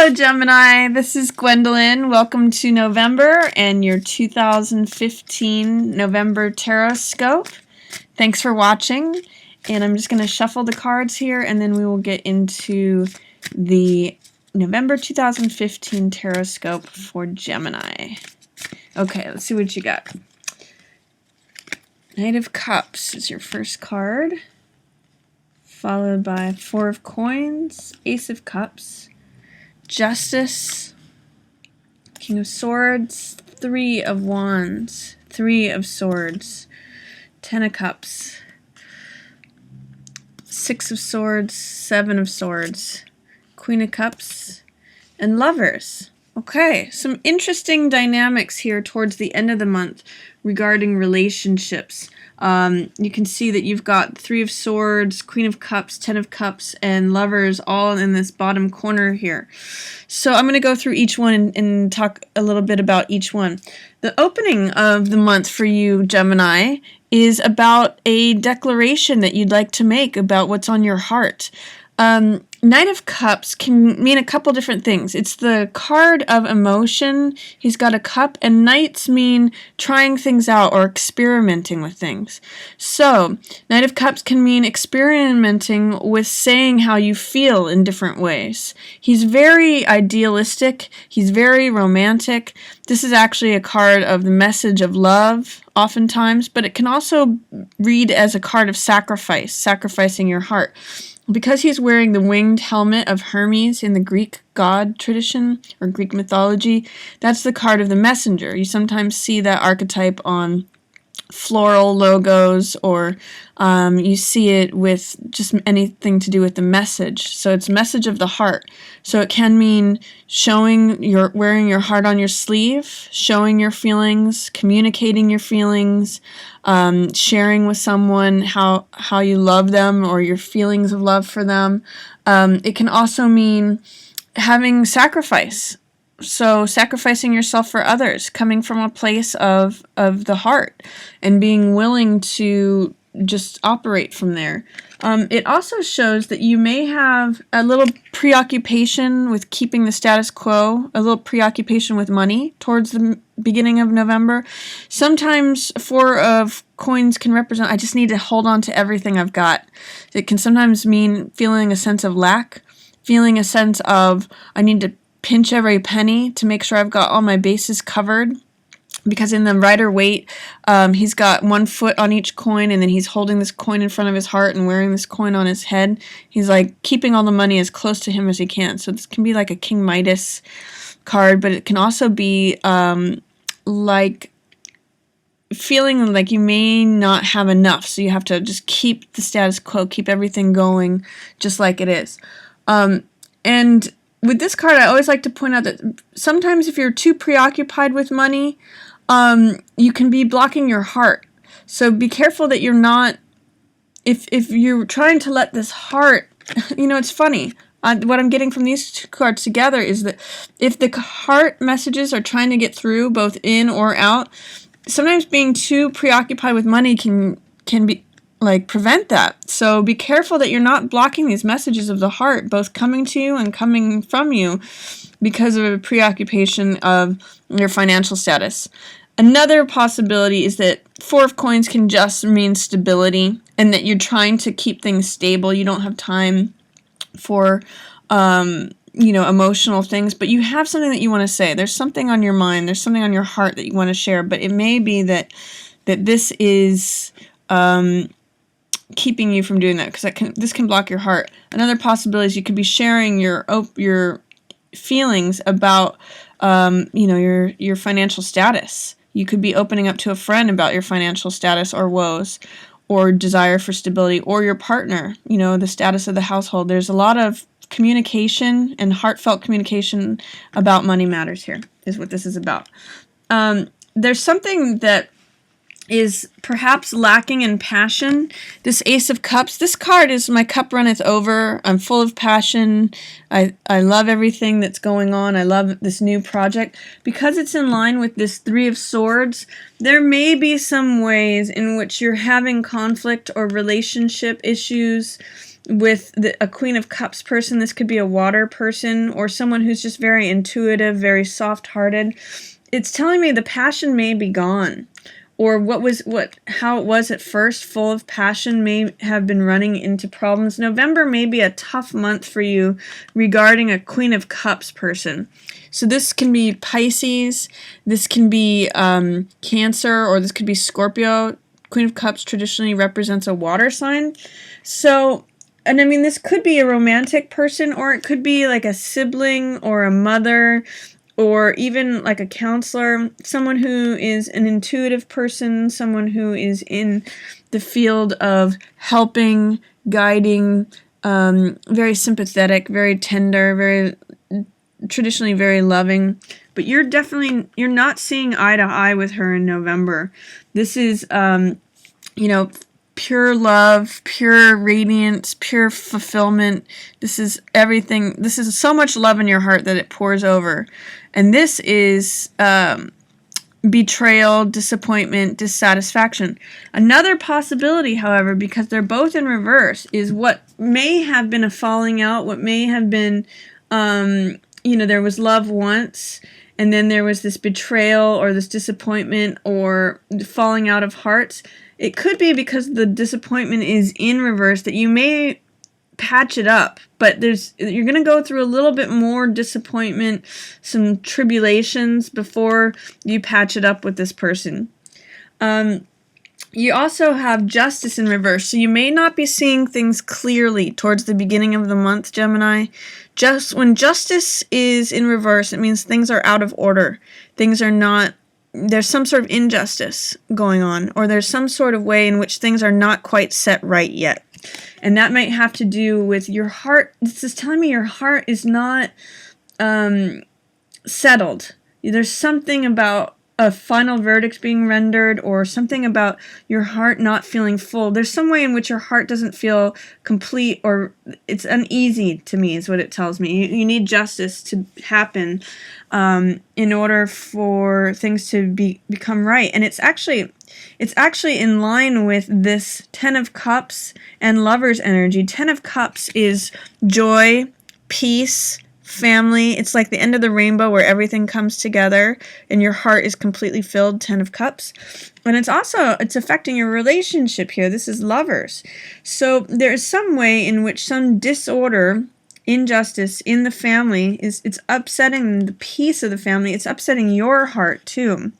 Hello, Gemini. This is Gwendolyn. Welcome to November and your 2015 November Tarotscope. Thanks for watching. And I'm just going to shuffle the cards here, and then we will get into the November 2015 Tarotscope for Gemini. Okay, let's see what you got. Knight of Cups is your first card, followed by Four of Coins, Ace of Cups, Justice, King of Swords, Three of Wands, Three of Swords, Ten of Cups, Six of Swords, Seven of Swords, Queen of Cups, and Lovers. Okay, some interesting dynamics here towards the end of the month regarding relationships. You can see that you've got Three of Swords, Queen of Cups, Ten of Cups, and Lovers all in this bottom corner here. So I'm going to go through each one and talk a little bit about each one. The opening of the month for you, Gemini, is about a declaration that you'd like to make about what's on your heart. Knight of Cups can mean a couple different things. It's the card of emotion. He's got a cup, and Knights mean trying things out or experimenting with things. So, Knight of Cups can mean experimenting with saying how you feel in different ways. He's very idealistic. He's very romantic. This is actually a card of the message of love, oftentimes, but it can also read as a card of sacrifice, sacrificing your heart. Because he's wearing the winged helmet of Hermes in the Greek god tradition or Greek mythology, that's the card of the messenger. You sometimes see that archetype on floral logos, or you see it with just anything to do with the message. So it's message of the heart. So it can mean wearing your heart on your sleeve, showing your feelings, communicating your feelings, sharing with someone how you love them or your feelings of love for them. It can also mean having sacrifice. So sacrificing yourself for others, coming from a place of the heart and being willing to just operate from there. It also shows that you may have a little preoccupation with keeping the status quo, a little preoccupation with money towards the beginning of November. Sometimes Four of Coins can represent, I just need to hold on to everything I've got. It can sometimes mean feeling a sense of lack, feeling a sense of I need to pinch every penny to make sure I've got all my bases covered. Because in the Rider-Waite, he's got one foot on each coin, and then he's holding this coin in front of his heart and wearing this coin on his head. He's like keeping all the money as close to him as he can. So this can be like a King Midas card, but it can also be like feeling like you may not have enough. So you have to just keep the status quo, keep everything going just like it is. And with this card, I always like to point out that sometimes if you're too preoccupied with money, you can be blocking your heart. So be careful that you're not, if you're trying to let this heart, it's funny. What I'm getting from these two cards together is that if the heart messages are trying to get through, both in or out, sometimes being too preoccupied with money can be prevent that. So be careful that you're not blocking these messages of the heart, both coming to you and coming from you, because of a preoccupation of your financial status. Another possibility is that Four of Coins can just mean stability, and that you're trying to keep things stable. You don't have time for emotional things, but you have something that you want to say. There's something on your mind, there's something on your heart that you want to share, but it may be that this is keeping you from doing that, because this can block your heart. Another possibility is you could be sharing your feelings about your financial status. You could be opening up to a friend about your financial status or woes or desire for stability, or your partner, the status of the household. There's a lot of communication and heartfelt communication about money matters here, is what this is about. There's something that is perhaps lacking in passion. This Ace of Cups, this card is my cup runneth over. I'm full of passion. I love everything that's going on. I love this new project. Because it's in line with this Three of Swords, there may be some ways in which you're having conflict or relationship issues with a Queen of Cups person, this could be a water person or someone who's just very intuitive, very soft-hearted. It's telling me the passion may be gone, or how it was at first, full of passion, may have been running into problems. November may be a tough month for you regarding a Queen of Cups person. So this can be Pisces, this can be Cancer, or this could be Scorpio. Queen of Cups traditionally represents a water sign. So, and I mean, this could be a romantic person, or it could be like a sibling or a mother, or even like a counselor, someone who is an intuitive person, someone who is in the field of helping, guiding, very sympathetic, very tender, very traditionally very loving. But you're not seeing eye to eye with her in November. This is, pure love, pure radiance, pure fulfillment. This is everything. This is so much love in your heart that it pours over. And this is betrayal, disappointment, dissatisfaction. Another possibility, however, because they're both in reverse, is what may have been a falling out, what may have been, there was love once, and then there was this betrayal or this disappointment or falling out of hearts. It could be because the disappointment is in reverse that you may patch it up, but you're going to go through a little bit more disappointment, some tribulations before you patch it up with this person. You also have justice in reverse, so you may not be seeing things clearly towards the beginning of the month, Gemini. Just when justice is in reverse, it means things are out of order. Things are not, there's some sort of injustice going on, or there's some sort of way in which things are not quite set right yet. And that might have to do with your heart. This is telling me your heart is not settled. There's something about a final verdict being rendered, or something about your heart not feeling full. There's some way in which your heart doesn't feel complete, or it's uneasy to me is what it tells me. You need justice to happen in order for things to become right. And it's actually in line with this 10 of Cups and Lovers energy. 10 of Cups is joy, peace, family. It's like the end of the rainbow where everything comes together and your heart is completely filled. 10 of Cups. And it's affecting your relationship here. This is Lovers. So there is some way in which some disorder, injustice in the family it's upsetting the peace of the family. It's upsetting your heart too.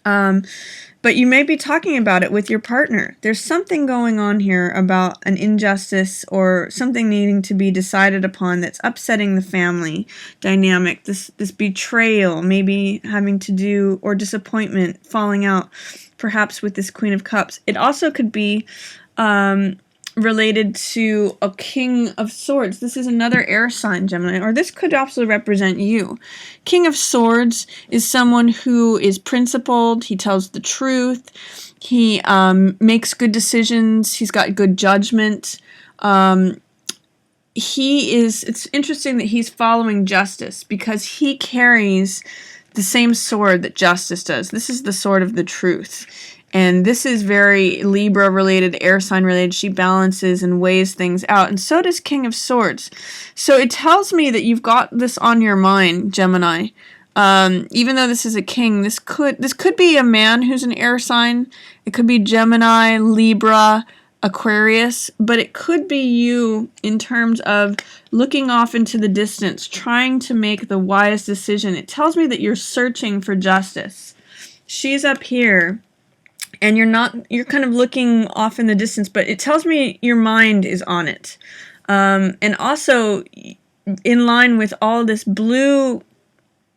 But you may be talking about it with your partner. There's something going on here about an injustice or something needing to be decided upon that's upsetting the family dynamic. This betrayal, maybe having to do, or disappointment, falling out, perhaps with this Queen of Cups. It also could be related to a King of Swords. This is another air sign, Gemini, or this could also represent you. King of Swords is someone who is principled. He tells the truth. He makes good decisions. He's got good judgment. It's interesting that he's following justice because he carries the same sword that justice does. This is the sword of the truth. And this is very Libra related, air sign related. She balances and weighs things out. And so does King of Swords. So it tells me that you've got this on your mind, Gemini. Even though this is a king, this could be a man who's an air sign. It could be Gemini, Libra, Aquarius. But it could be you in terms of looking off into the distance, trying to make the wise decision. It tells me that you're searching for justice. She's up here. And you're kind of looking off in the distance, but it tells me your mind is on it. And also, in line with all this blue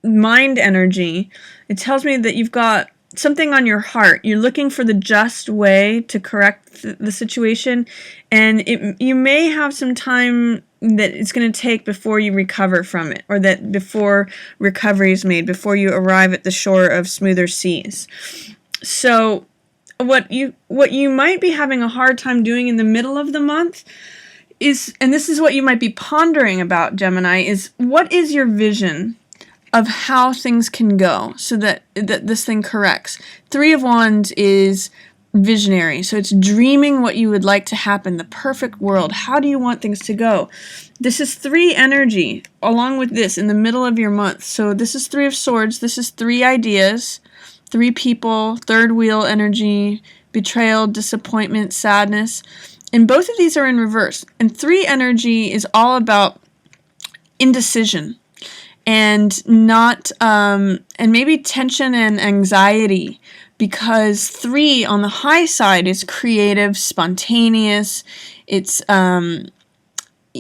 mind energy, it tells me that you've got something on your heart. You're looking for the just way to correct the situation, and you may have some time that it's going to take before you recover from it, or that before recovery is made, before you arrive at the shore of smoother seas. So what you might be having a hard time doing in the middle of the month is, and this is what you might be pondering about, Gemini, is what is your vision of how things can go so that this thing corrects. 3 of Wands is visionary. So it's dreaming what you would like to happen, the perfect world. How do you want things to go? This is 3 energy along with this in the middle of your month. So this is 3 of Swords. This is 3 ideas, 3 people, 3rd wheel energy, betrayal, disappointment, sadness. And both of these are in reverse. And 3 energy is all about indecision and not and maybe tension and anxiety, because 3 on the high side is creative, spontaneous, it's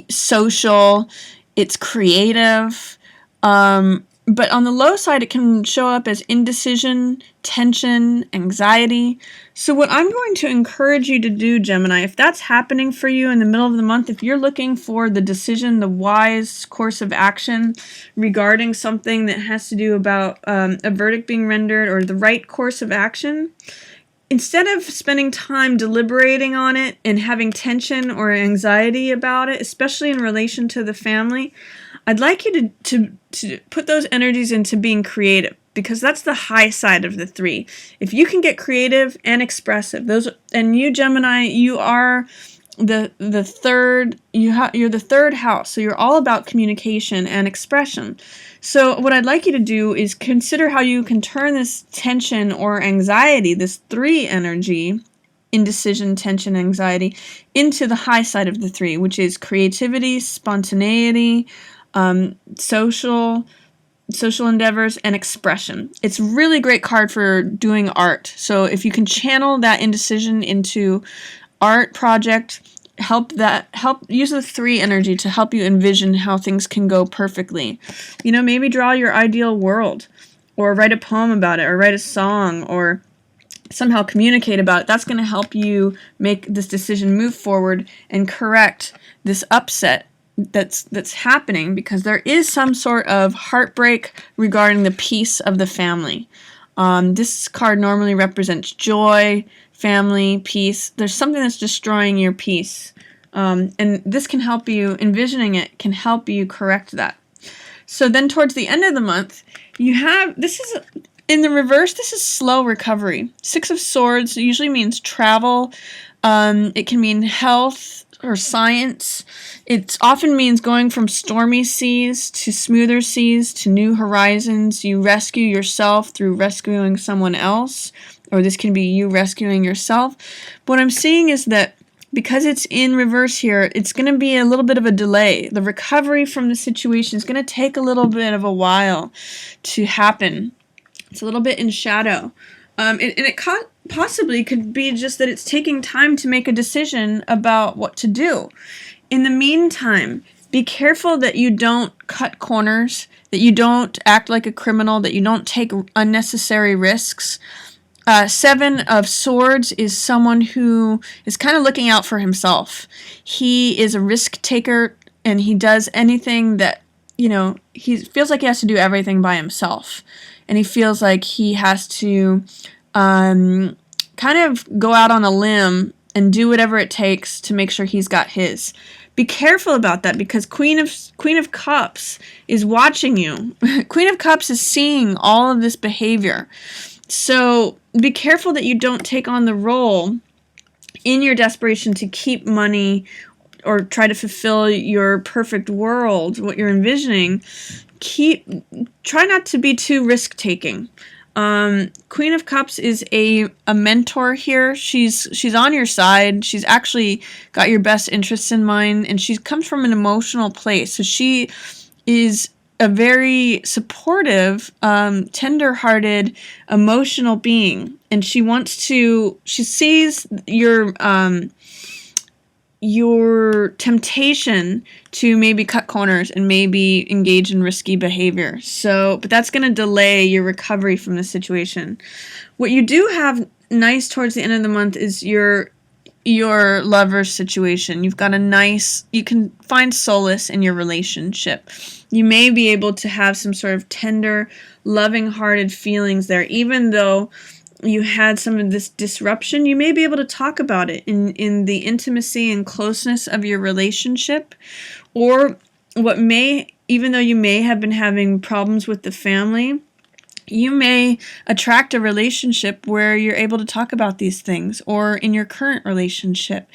social, it's creative, but on the low side it can show up as indecision, tension, anxiety. So what I'm going to encourage you to do, Gemini, if that's happening for you in the middle of the month, if you're looking for the decision, the wise course of action regarding something that has to do about a verdict being rendered or the right course of action, instead of spending time deliberating on it and having tension or anxiety about it, especially in relation to the family, I'd like you to put those energies into being creative, because that's the high side of the 3. If you can get creative and expressive, and you, Gemini, you are the third. You're the 3rd house, so you're all about communication and expression. So what I'd like you to do is consider how you can turn this tension or anxiety, this 3 energy, indecision, tension, anxiety, into the high side of the 3, which is creativity, spontaneity, social endeavors, and expression. It's a really great card for doing art. So if you can channel that indecision into art project, help use the 3 energy to help you envision how things can go perfectly. Maybe draw your ideal world, or write a poem about it, or write a song, or somehow communicate about it. That's going to help you make this decision move forward and correct this upset that's happening, because there is some sort of heartbreak regarding the peace of the family. This card normally represents joy, family, peace. There's something that's destroying your peace. And this can help you, envisioning it can help you correct that. So then towards the end of the month, you have, this is, in the reverse, this is slow recovery. 6 of Swords usually means travel. It can mean health or science. It often means going from stormy seas to smoother seas to new horizons. You rescue yourself through rescuing someone else, or this can be you rescuing yourself. But what I'm seeing is that because it's in reverse here, it's going to be a little bit of a delay. The recovery from the situation is going to take a little bit of a while to happen. It's a little bit in shadow. And it possibly could be just that it's taking time to make a decision about what to do. In the meantime, be careful that you don't cut corners, that you don't act like a criminal, that you don't take unnecessary risks. 7 of Swords is someone who is kind of looking out for himself. He is a risk taker, and he does anything that, he feels like he has to do everything by himself. And he feels like he has to kind of go out on a limb and do whatever it takes to make sure he's got his. Be careful about that, because Queen of Cups is watching you. Queen of Cups is seeing all of this behavior. So be careful that you don't take on the role in your desperation to keep money or try to fulfill your perfect world, what you're envisioning. Try not to be too risk-taking. Queen of Cups is a mentor here. She's on your side. She's actually got your best interests in mind, and she comes from an emotional place. So she is a very supportive, tender-hearted, emotional being, and she sees your temptation to maybe cut corners and maybe engage in risky behavior. But that's going to delay your recovery from the situation. What you do have nice towards the end of the month is your lover's situation. You can find solace in your relationship. You may be able to have some sort of tender, loving-hearted feelings there, even though you had some of this disruption. You may be able to talk about it in the intimacy and closeness of your relationship, or even though you may have been having problems with the family, You may attract a relationship where you're able to talk about these things, or in your current relationship,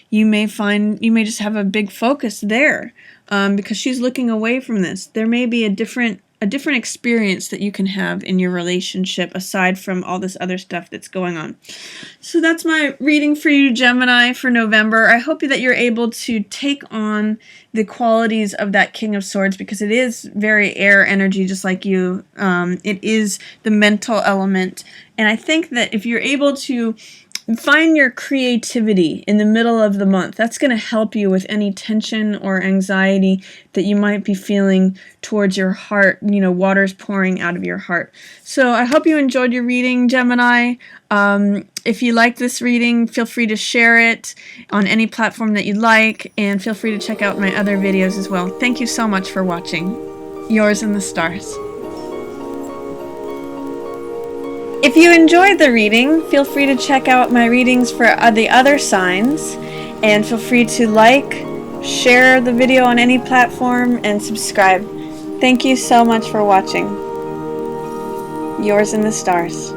you may just have a big focus there because she's looking away from this. There may be a different experience that you can have in your relationship aside from all this other stuff that's going on. So that's my reading for you, Gemini, for November. I hope that you're able to take on the qualities of that King of Swords, because it is very air energy, just like you. It is the mental element. And I think that if you're able to find your creativity in the middle of the month, that's going to help you with any tension or anxiety that you might be feeling towards your heart. You know, water's pouring out of your heart. So I hope you enjoyed your reading, Gemini. If you like this reading, feel free to share it on any platform that you like, and feel free to check out my other videos as well. Thank you so much for watching. Yours in the stars. If you enjoyed the reading, feel free to check out my readings for the other signs, and feel free to like, share the video on any platform, and subscribe. Thank you so much for watching. Yours in the stars.